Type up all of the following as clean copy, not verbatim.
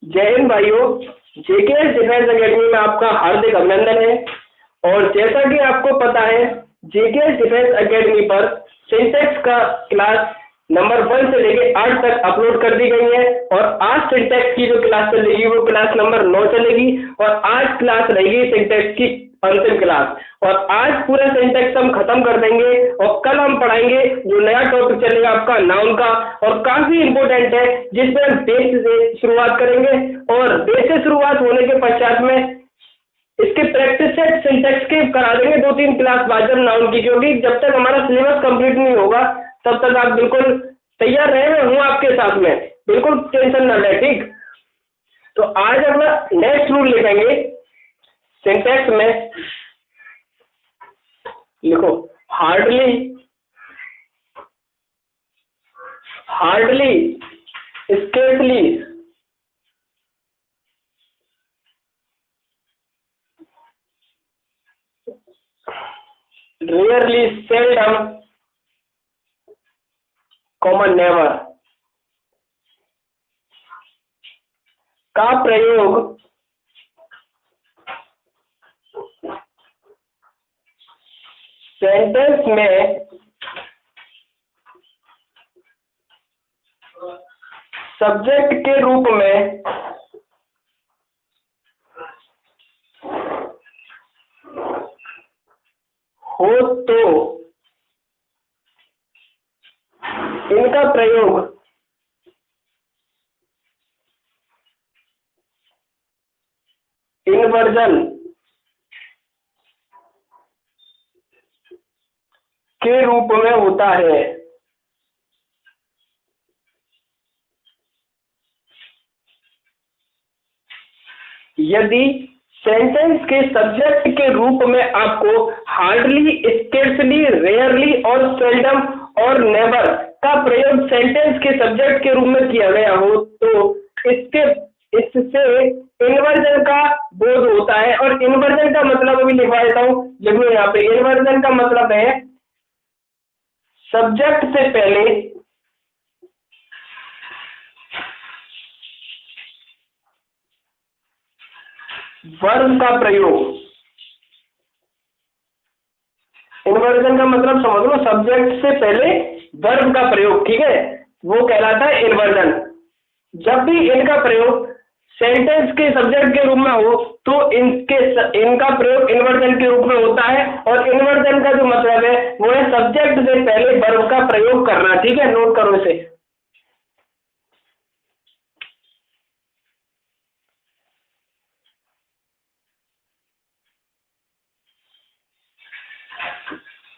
जय हिंद भाइयों। JKS defence academy में आपका हार्दिक अभिनंदन है। और जैसा कि आपको पता है, जेकेएस डिफेंस एकेडमी पर सिंटेक्स का क्लास नंबर 1 से लेके 8 तक अपलोड कर दी गई है। और आज सिंटेक्स की जो क्लास चलेगी वो क्लास नंबर 9 चलेगी और आज क्लास रहेगी सिंटेक्स की अंतिम क्लास। और आज पूरा सिंटेक्स हम खत्म कर देंगे और कल हम पढ़ाएंगे जो नया टॉपिक चलेगा आपका नाउन का, और काफी इंपॉर्टेंट है जिसमें हम बेस से शुरुआत करेंगे। और बेस से शुरुआत होने के पश्चात में इसके प्रैक्टिस सेट सिंटेक्स के करा देंगे 2-3 क्लास बाद जब नाउन की, क्योंकि जब तक हमारा सिलेबस कंप्लीट नहीं होगा तब तक आप बिल्कुल तैयार रहे। मैं हूँ आपके साथ में, बिल्कुल टेंशन ना ले। ठीक, तो आज अपना नेक्स्ट रूल लिखेंगे सिंटेक्स में। लिखो hardly, hardly, scarcely, rarely, seldom, common, never का प्रयोग सेंटेंस में सब्जेक्ट के रूप में हो तो इनका प्रयोग इन्वर्जन के रूप में होता है। यदि सेंटेंस के सब्जेक्ट के रूप में आपको हार्डली, स्केर्सली, रेयरली और सेल्डम और नेवर का प्रयोग सेंटेंस के सब्जेक्ट के रूप में किया गया हो तो इससे इन्वर्जन का बोध होता है। और इन्वर्जन का मतलब अभी लिखवा देता हूं, लिखो यहाँ पे। इन्वर्जन का मतलब है सब्जेक्ट से पहले वर्ब का प्रयोग। इन्वर्जन का मतलब समझ लो, सब्जेक्ट से पहले वर्ब का प्रयोग, ठीक है, वो कहलाता है इन्वर्जन। जब भी इनका प्रयोग सेंटेंस के सब्जेक्ट के रूप में हो तो इनका प्रयोग इन्वर्जन के रूप में होता है। और इन्वर्जन का जो मतलब है वो है सब्जेक्ट से पहले वर्ब का प्रयोग करना। ठीक है, नोट करो इसे।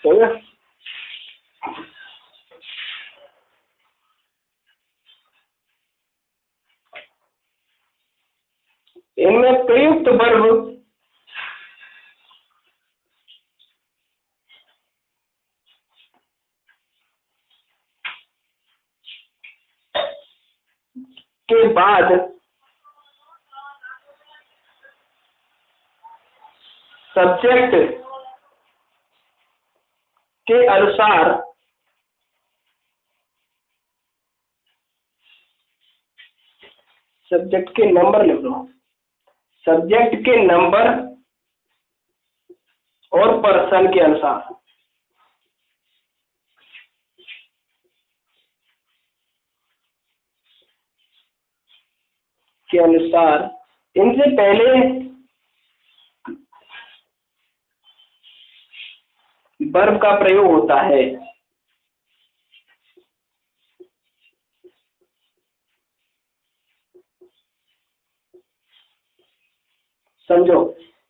हो गया? इनमें प्रयुक्त वर्ब के बाद सब्जेक्ट के अनुसार सब्जेक्ट के नंबर लिख लो, सब्जेक्ट के नंबर और पर्सन के अनुसार इनसे पहले वर्ब का प्रयोग होता है। समझो,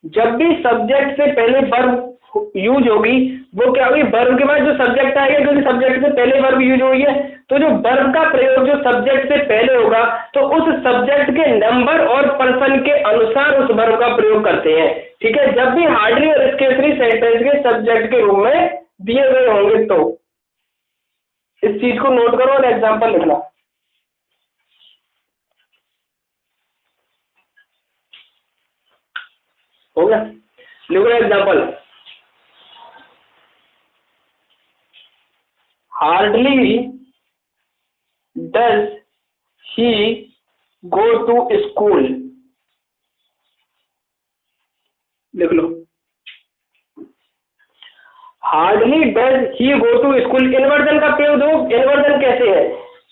जब भी सब्जेक्ट से पहले वर्ब यूज होगी वो क्या होगी, वर्ब के बाद जो सब्जेक्ट आएगा, क्योंकि सब्जेक्ट से पहले वर्ब यूज हुई है तो जो वर्ब का प्रयोग जो सब्जेक्ट से पहले होगा तो उस सब्जेक्ट के नंबर और पर्सन के अनुसार उस वर्ब का प्रयोग करते हैं। ठीक है, जब भी हार्डली और स्केर्सली सेंटेंस के सब्जेक्ट के रूप में दिए गए होंगे तो इस चीज को नोट करो और एग्जाम्पल लिखना। हो गया? लिखो example. Hardly does he go to school, लिख लो। Hardly does he go to school. Inversion का प्रयोग दो, इन्वर्जन कैसे है,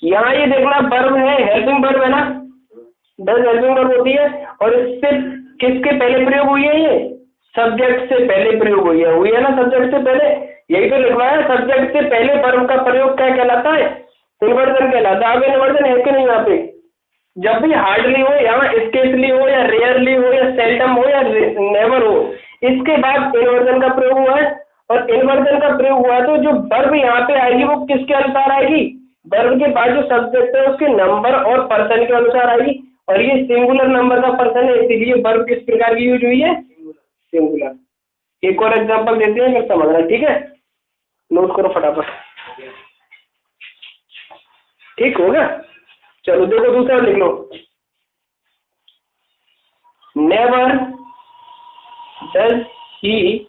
यहाँ ये देखना वर्ब है, हेल्पिंग वर्ब है ना, डज हेल्पिंग वर्ब होती है, और इससे किसके पहले प्रयोग हुई है, ये सब्जेक्ट से पहले प्रयोग हुई है ना, सब्जेक्ट से पहले, यही तो लिखवाया, सब्जेक्ट से पहले वर्ब का प्रयोग क्या कहलाता है, इन्वर्जन कहलाता है। अब इन्वर्जन है कि नहीं, यहाँ पे जब भी हार्डली हो, यहाँ स्केसली हो, या रेयरली हो, या सेल्डम हो, या नेवर हो, इसके बाद इन्वर्जन का प्रयोग हुआ है। और इन्वर्जन का प्रयोग हुआ तो जो वर्ब यहाँ पे आएगी वो किसके अनुसार आएगी, वर्ब के बाद जो सब्जेक्ट है उसके नंबर और पर्सन के अनुसार आएगी, और ये सिंगुलर नंबर का पर्सन है, इसीलिए वर्ब किस प्रकार की यूज हुई है, सिंगुलर। एक और एग्जांपल देते हैं फिर समझना, ठीक है, नोट करो फटाफट, ठीक हो गया। चलो देखो दूसरा लिख लो, never does he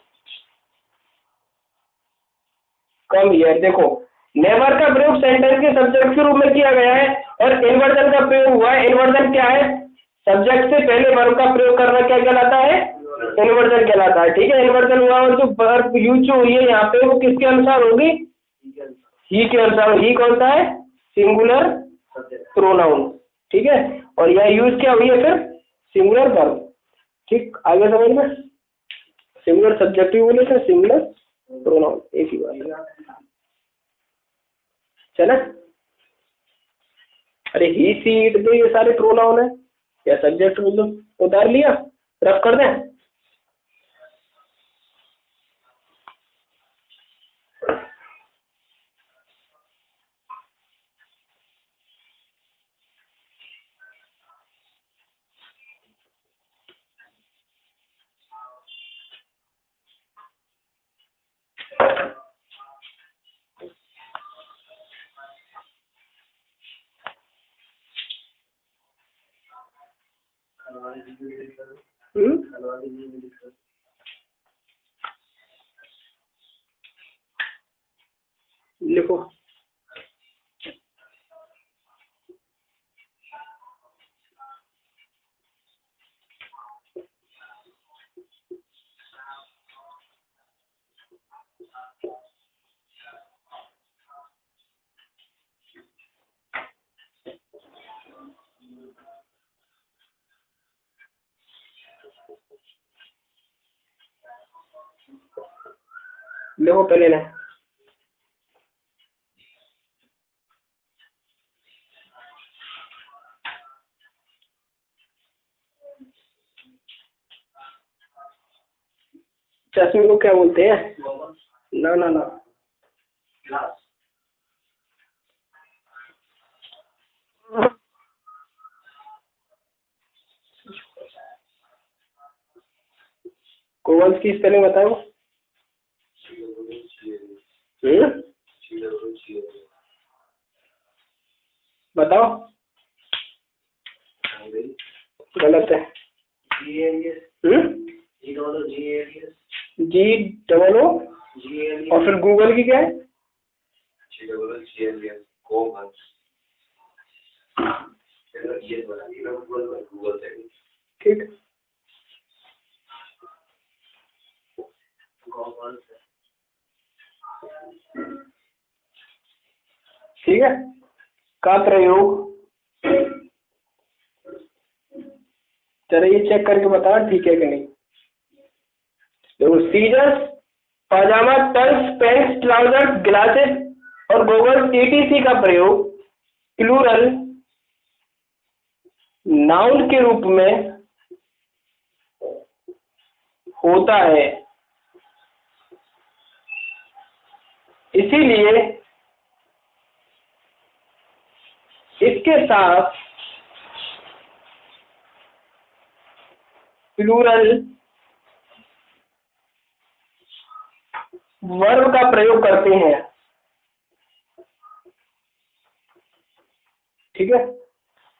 come here. देखो नेवर का प्रयोग सेंटेंस के सब्जेक्ट के रूप में किया गया है, और इन्वर्जन का प्रयोग हुआ है। इन्वर्जन क्या है, सब्जेक्ट से पहले वर्ब का प्रयोग करना क्या कहलाता है, इन्वर्जन कहलाता है, ठीक है। इन्वर्जन हुआ और जो वर्ब यूज हुई है यहाँ पे वो किसके अनुसार होगी, ही के अनुसार। ही कौन सा है, सिंगुलर प्रोनाउन, ठीक है, और यह यूज क्या हुई है फिर, सिंगुलर वर्ब, ठीक। आगे समझ में, सिंगुलर सब्जेक्ट भी बोले थे, सिंगुलर प्रोनाउन, एक ही बात है, चला। अरे ही सी इट दे ये सारे प्रोनाउन है, या सब्जेक्ट मतलब उतार लिया, रफ कर दें। लिखो, लिखो पहले ना, चश्मे को क्या बोलते हैं, ना ना ना, कोवल्स की स्पेलिंग बताओ। बताओ, गलत है। जी डबल ओ, और फिर गूगल की क्या है, ठीक, ठीक है, का प्रयोग, चलो ये चेक करके बताओ ठीक है कि नहीं। देखो सीजर्स, पाजामा, टर्स, पैंट्स, ट्राउजर्स, ग्लासेस और गोगल्स etc का प्रयोग प्लूरल नाउन के रूप में होता है, इसीलिए इसके साथ प्लूरल वर्ब का प्रयोग करते हैं, ठीक है।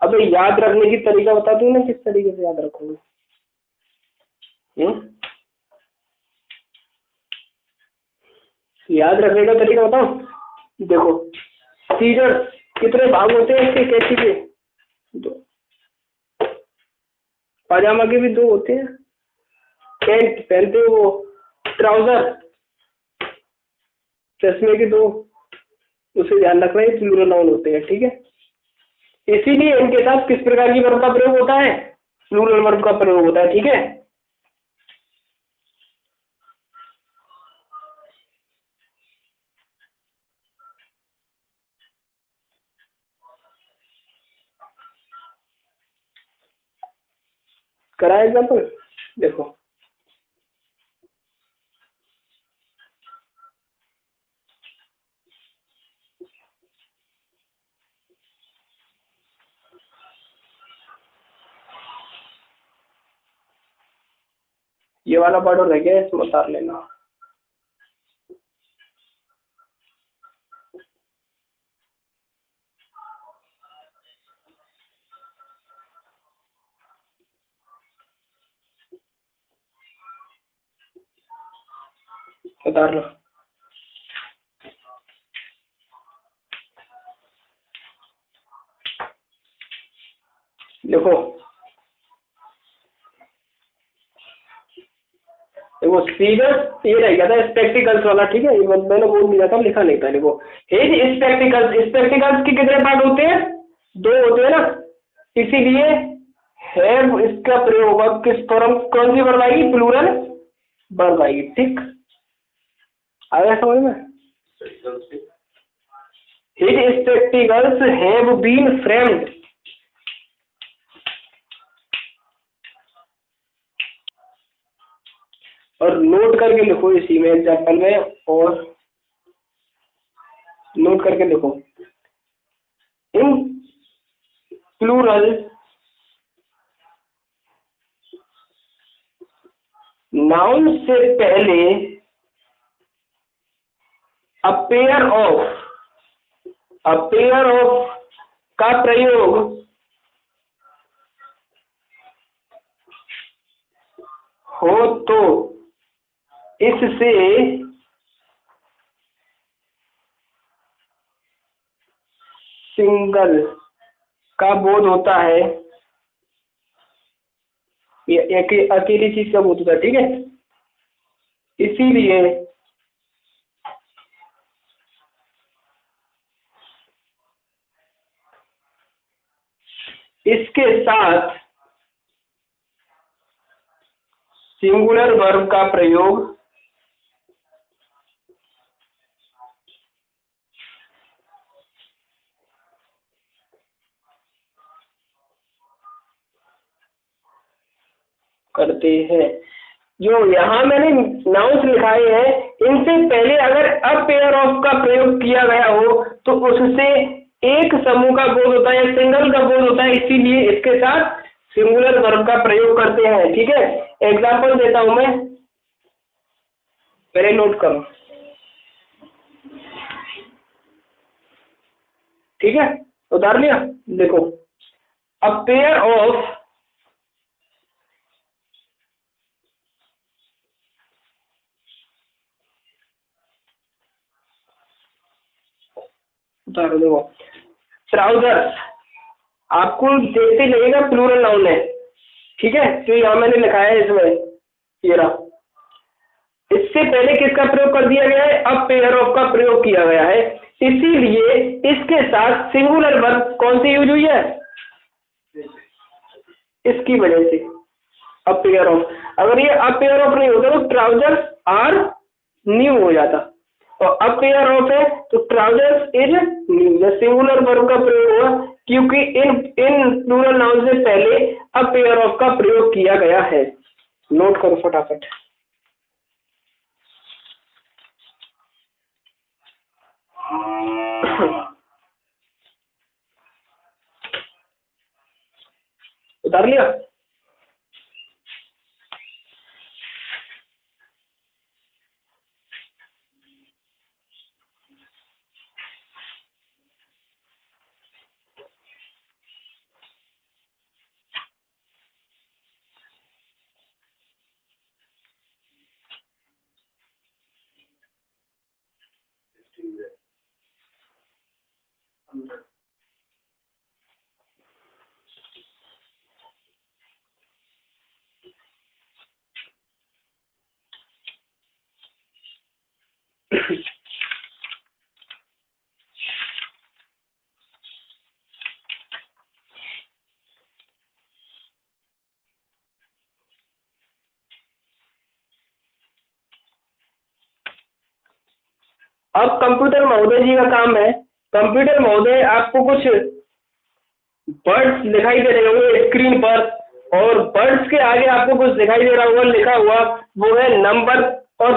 अब याद रखने की तरीका बता दूं ना, किस तरीके से याद रखोगे, याद रखने का तरीका बताओ। देखो सीजर कितने भाग होते हैं इसके, कैसी के, दो, पाजामा के भी दो होते हैं, पैंट पहनते हैं वो, ट्राउजर, चश्मे के दो, उसे ध्यान रखना है, प्लूरल नाउन होते हैं, ठीक है। इसीलिए इनके साथ किस प्रकार की वर्ब का प्रयोग होता है, प्लूरल वर्ब का प्रयोग होता है, ठीक है। करा एग्जाम्पल, देखो ये वाला पार्ट और रह गया, इसमें उतार लेना। उतार लो। देखो देखो सीरियस ये रह गया था स्पेक्टिकल्स वाला, ठीक है, ये मैंने बोल दिया था, लिखा नहीं था। देखो हिज स्पेक्टिकल्स, स्पेक्टिकल्स के कितने पार्ट होते हैं, दो होते हैं ना, इसीलिए हैव इसका प्रयोग होगा किस फॉर्म, कौन सी वर्ब आएगी, प्लूरल वर्ब आएगी, ठीक। आ गया समझ में। His spectacles have been framed, और नोट करके लिखो इसी में एग्जाम्पल में, और नोट करके लिखो इन प्लूरल नाउन से पहले अ पेयर ऑफ का प्रयोग हो तो इससे सिंगल का बोध होता है, ये एक अकेली चीज का बोध होता है, ठीक है। इसीलिए इसके साथ सिंगुलर वर्ब का प्रयोग करते हैं। जो यहाँ मैंने नाउन्स लिखाए हैं, इनसे पहले अगर अ पेयर ऑफ का प्रयोग किया गया हो तो उससे एक समूह का बोध होता है, सिंगल का बोध होता है, इसीलिए इसके साथ सिंगुलर वर्ब का प्रयोग करते हैं, ठीक है। एग्जाम्पल देता हूं मैं, पहले नोट करो, ठीक है। उतार लिया, देखो अ पेयर ऑफ उतारो, देखो ट्राउजर्स, आपको देखते लगेगा प्लूरल नाउन है, ठीक है, तो यहाँ मैंने लिखा है इसमें, ये रहा। इससे पहले किसका प्रयोग कर दिया गया है, अब पेयर ऑफ का प्रयोग किया गया है, इसीलिए इसके साथ सिंगुलर वर्ब कौन सी यूज हुई है, इसकी वजह से अब पेयर ऑफ। अगर ये अब पेयर ऑफ नहीं होता तो ट्राउजर्स आर न्यू हो जाता, और अब पेयर ऑफ है तो trousers is new, singular verb का प्रयोग हुआ क्योंकि इन इन प्लूरल नाउन से पहले अब पेयर ऑफ का प्रयोग किया गया है। नोट करो फटाफट। उतार लिया, अब कंप्यूटर महोदय जी का काम है। कंप्यूटर महोदय आपको कुछ वर्ड्स दिखाई दे रहे होंगे स्क्रीन पर, और वर्ड्स के आगे आपको कुछ दिखाई दे रहा होगा लिखा हुआ, वो है नंबर, और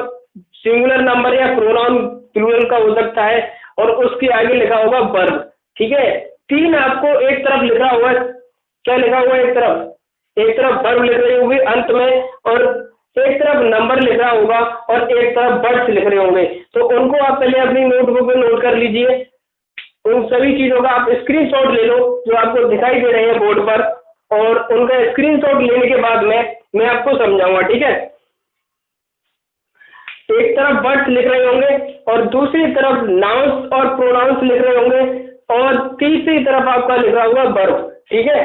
सिंगुलर नंबर या प्रोनाउन प्लूरल का हो सकता है, और उसके आगे लिखा होगा वर्ब। ठीक है, तीन आपको एक तरफ लिखा हुआ, क्या लिखा हुआ है, एक तरफ वर्ब लिख रहे होंगे अंत में, और एक तरफ नंबर लिख रहा होगा, और एक तरफ वर्ड्स लिख रहे होंगे। तो उनको आप पहले अपनी नोटबुक में नोट कर लीजिए। उन सभी चीजों का आप स्क्रीनशॉट ले लो जो आपको दिखाई दे रहे हैं बोर्ड पर, और उनका स्क्रीनशॉट लेने के बाद में मैं आपको समझाऊंगा। ठीक है, एक तरफ वर्ड्स लिख रहे होंगे और दूसरी तरफ नाउन्स और प्रोनाउंस लिख रहे होंगे, और तीसरी तरफ आपका लिख रहा होगा वर्ब। ठीक है,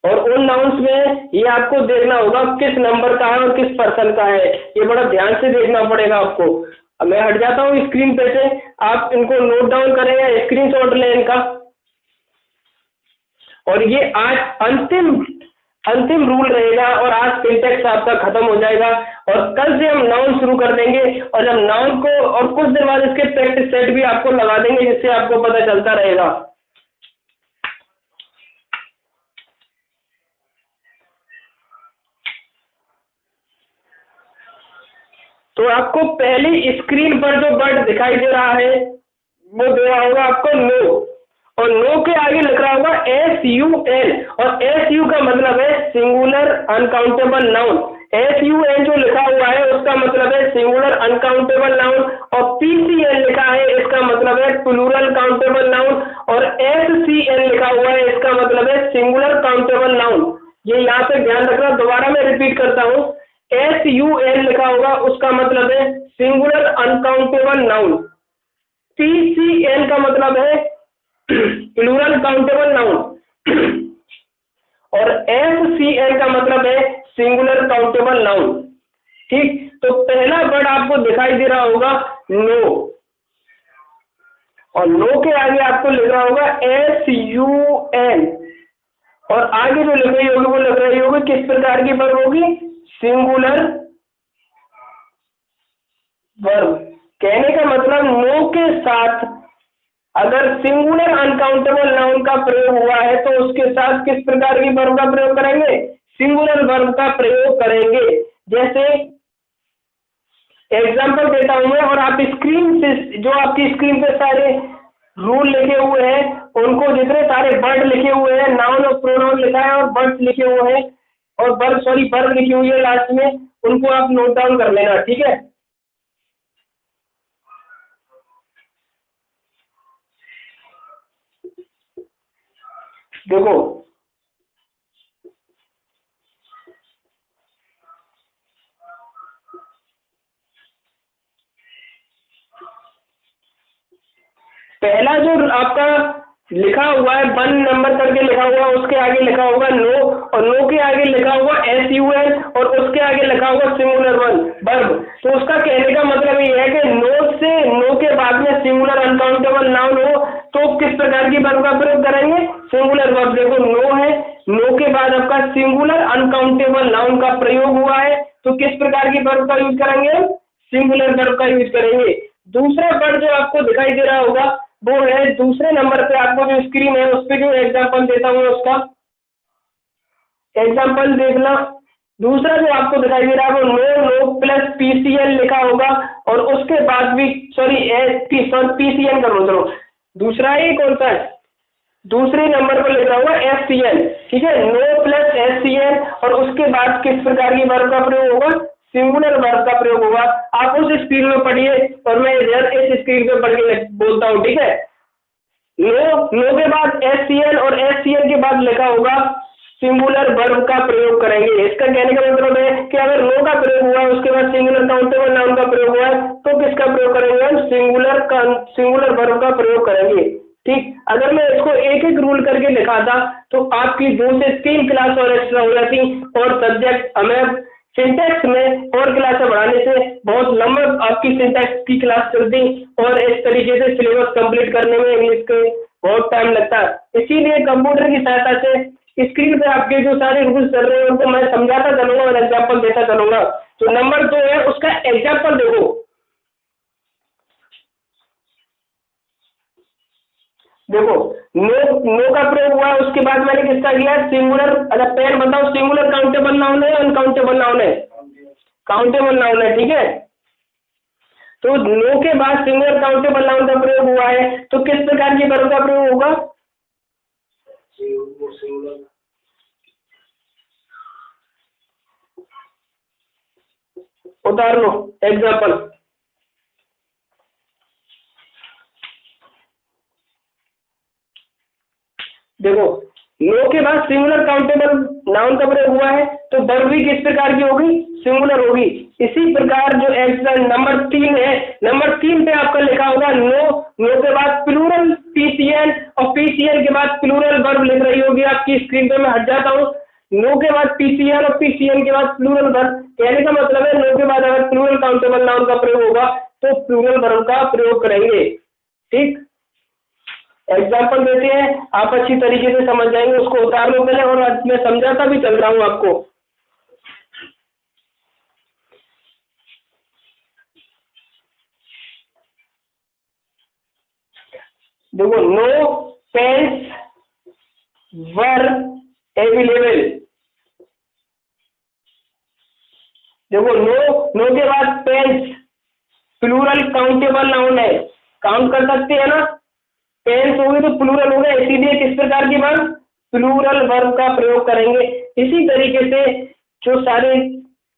और उन नाउन्स में ये आपको देखना होगा किस नंबर का है और किस पर्सन का है, ये बड़ा ध्यान से देखना पड़ेगा आपको। अब मैं हट जाता हूँ स्क्रीन पे से, आप इनको नोट डाउन करें या स्क्रीनशॉट लें इनका। और ये आज अंतिम रूल रहेगा, और आज सिंटैक्स आपका खत्म हो जाएगा, और कल से हम नाउन शुरू कर देंगे, और जब नाउन को और कुछ दिन बाद इसके प्रैक्टिस सेट भी आपको लगा देंगे, जिससे आपको पता चलता रहेगा। तो आपको पहली स्क्रीन पर जो वर्ड दिखाई दे रहा है वो दे रहा होगा आपको नो, और नो के आगे लिख रहा होगा SUN, और SU का मतलब है सिंगुलर अनकाउंटेबल नाउन। SUN जो लिखा हुआ है उसका मतलब है सिंगुलर अनकाउंटेबल नाउन, और PCN लिखा है इसका मतलब है प्लूरल काउंटेबल नाउन, और SCN लिखा हुआ है इसका मतलब है सिंगुलर काउंटेबल नाउन। ये यहाँ पे ध्यान रखना, दोबारा मैं रिपीट करता हूँ। SUN लिखा होगा उसका मतलब है सिंगुलर अनकाउंटेबल नाउन, PCN का मतलब है प्लूरल काउंटेबल नाउन, और SCN का मतलब है सिंगुलर काउंटेबल नाउन। ठीक, तो पहला वर्ड आपको दिखाई दे रहा होगा नो, और नो के आगे आपको लिख रहा होगा SUN, और आगे जो लिख रही होगी वो लिख रही होगी किस प्रकार की वर्ब होगी, सिंगुलर वर्ब। कहने का मतलब नो के साथ अगर सिंगुलर अनकाउंटेबल नाउन का प्रयोग हुआ है तो उसके साथ किस प्रकार की वर्ब का प्रयोग करेंगे, सिंगुलर वर्ब का प्रयोग करेंगे। जैसे एग्जांपल देता हूं मैं, और आप स्क्रीन से जो आपकी स्क्रीन पे सारे रूल लिखे हुए हैं, उनको जितने सारे वर्ड लिखे हुए हैं, नाउन और प्रोनाउन लिखा है और वर्ड्स लिखे हुए हैं, और वर्ब लिखी हुई है लास्ट में, उनको आप नोट डाउन कर लेना। ठीक है, देखो पहला जो आपका लिखा हुआ है 1 नंबर करके लिखा हुआ, उसके आगे लिखा होगा नो, और नो के आगे लिखा हुआ SUN, और उसके आगे लिखा होगा सिंगुलर वर्ब। तो उसका कहने का मतलब ये है कि नो के बाद में सिंगुलर अनकाउंटेबल नाउन हो तो किस प्रकार की वर्ब का प्रयोग करेंगे, सिंगुलर वर्ब। देखो नो है, नो के बाद आपका सिंगुलर अनकाउंटेबल नाउन का प्रयोग हुआ है, तो किस प्रकार की वर्ब का यूज करेंगे, सिंगुलर वर्ब का यूज करेंगे। दूसरा वर्ड जो आपको दिखाई दे रहा होगा वो है दूसरे नंबर पे, आपको जो स्क्रीन है उस पर जो एग्जांपल देता हूँ उसका एग्जांपल देखना। दूसरा जो आपको दिखाई दे रहा है वो नो प्लस PCN लिखा होगा, और उसके बाद भी PCN कर लो, दूसरा ही कौन सा है, दूसरे नंबर पर लिखा हुआ SCN। ठीक है, नो प्लस SCN, और उसके बाद किस प्रकार की वर्ब का प्रयोग होगा, सिंगुलर वर्ब का प्रयोग होगा। आप उस स्क्रीन में पढ़िए और मैं इधर इस स्क्रीन पे पढ़ के बोलता हूँ। ठीक है, नो के बाद SCN, और SCN के बाद लिखा होगा सिंगुलर वर्ब का प्रयोग करेंगे। इसका कहने का मतलब है कि अगर नो का प्रयोग हुआ है उसके बाद सिंगुलर काउंटेबल नाउन का प्रयोग हुआ है तो किसका प्रयोग करेंगे, हम सिंगुलर वर्ब का प्रयोग करेंगे। ठीक, अगर मैं इसको एक एक रूल करके लिखाता तो आपकी 2 से 3 क्लास और एक्स्ट्रा हो जाती, और सब्जेक्ट हमें सिंटैक्स में और क्लासें बढ़ाने से बहुत लंबा आपकी सिंटैक्स की क्लास चलती, और इस तरीके से सिलेबस कंप्लीट करने में इंग्लिश के बहुत टाइम लगता है। इसीलिए कंप्यूटर की सहायता से स्क्रीन पे आपके जो सारे रूल्स चल रहे हैं उनको मैं समझाता चलूंगा और एग्जाम्पल देता चलूंगा। तो नंबर 2 है, उसका एग्जाम्पल देखो। देखो नो नो का प्रयोग हुआ, उसके बाद मैंने किसका किया, सिंगुलर। अच्छा पेन बताओ, सिंगुलर काउंटेबल नाउन है, अनकाउंटेबल नाउन है? काउंटेबल नाउन है, ठीक है। तो नो के बाद सिंगुलर काउंटेबल नाउन का प्रयोग हुआ है, तो किस प्रकार के वर्ब का प्रयोग होगा? उतार लो एग्जाम्पल। देखो नो के बाद सिंगुलर काउंटेबल नाउन का प्रयोग हुआ है, तो वर्ब भी किस प्रकार की होगी, सिंगुलर होगी। इसी प्रकार जो एग्जाम्पल नंबर 3 है, नंबर 3 पे आपका लिखा होगा नो, नो के बाद प्लूरल पीसीएन और पीसीएन के बाद प्लूरल वर्ब लिख रही होगी आपकी स्क्रीन पे। मैं हट जाता हूँ। नो के बाद पीसीएन और पीसीएन के बाद प्लूरल वर्ब, कहने का मतलब है नो के बाद अगर प्लूरल काउंटेबल नाउन का प्रयोग होगा तो प्लूरल वर्ब का प्रयोग करेंगे। ठीक, एग्जाम्पल देते हैं, आप अच्छी तरीके से समझ जाएंगे। उसको उतार लो पहले, और मैं समझाता भी चल रहा हूँ आपको। देखो नो पेन्स वर अवेलेबल। देखो नो के बाद पेन्स प्लूरल काउंटेबल नाउन है, काउंट कर सकते हैं ना। पेन्स होगी तो प्लूरल हो गया, इसीलिए किस प्रकार की वर्ब, प्लूरल वर्ब का प्रयोग करेंगे। इसी तरीके से जो सारे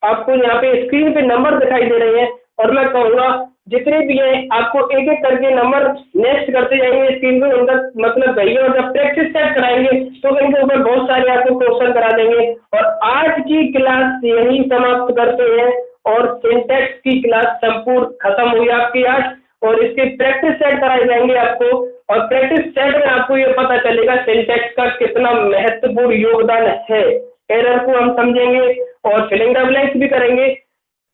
आपको यहाँ पे स्क्रीन पे नंबर दिखाई दे रहे हैं, और मैं कहूँगा जितने भी हैं आपको एक एक करके नंबर नेक्स्ट करते जाएंगे स्क्रीन पे, उनका मतलब वही है। और जब प्रैक्टिस सेट कराएंगे तो इनके ऊपर बहुत सारे आपको क्वेश्चन करा देंगे। और आज की क्लास यही समाप्त करते हैं, और सिंटैक्स की क्लास संपूर्ण खत्म हुई आपकी आज। और इसके प्रैक्टिस सेट कराए जाएंगे आपको, और प्रैक्टिस सेट में आपको ये पता चलेगा सिंटैक्स का कितना महत्वपूर्ण योगदान है। एरर को हम समझेंगे और फिलिंग द ब्लैंक्स भी करेंगे।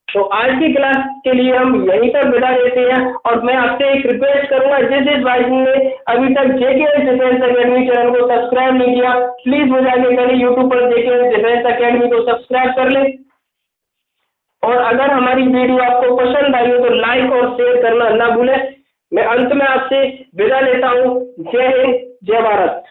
तो आज की क्लास के लिए हम यहीं पर विदा देते हैं, और मैं आपसे एक रिक्वेस्ट करूंगा, जिस भाई ने अभी तक जेके डिफेंस अकेडमी चैनल को सब्सक्राइब नहीं किया, प्लीज वो जाके करें, यूट्यूब पर जेके डिफेंस अकेडमी को सब्सक्राइब कर ले। और अगर हमारी वीडियो आपको पसंद आई हो तो लाइक और शेयर करना ना भूलें। मैं अंत में आपसे विदा लेता हूँ। जय हिंद, जय भारत।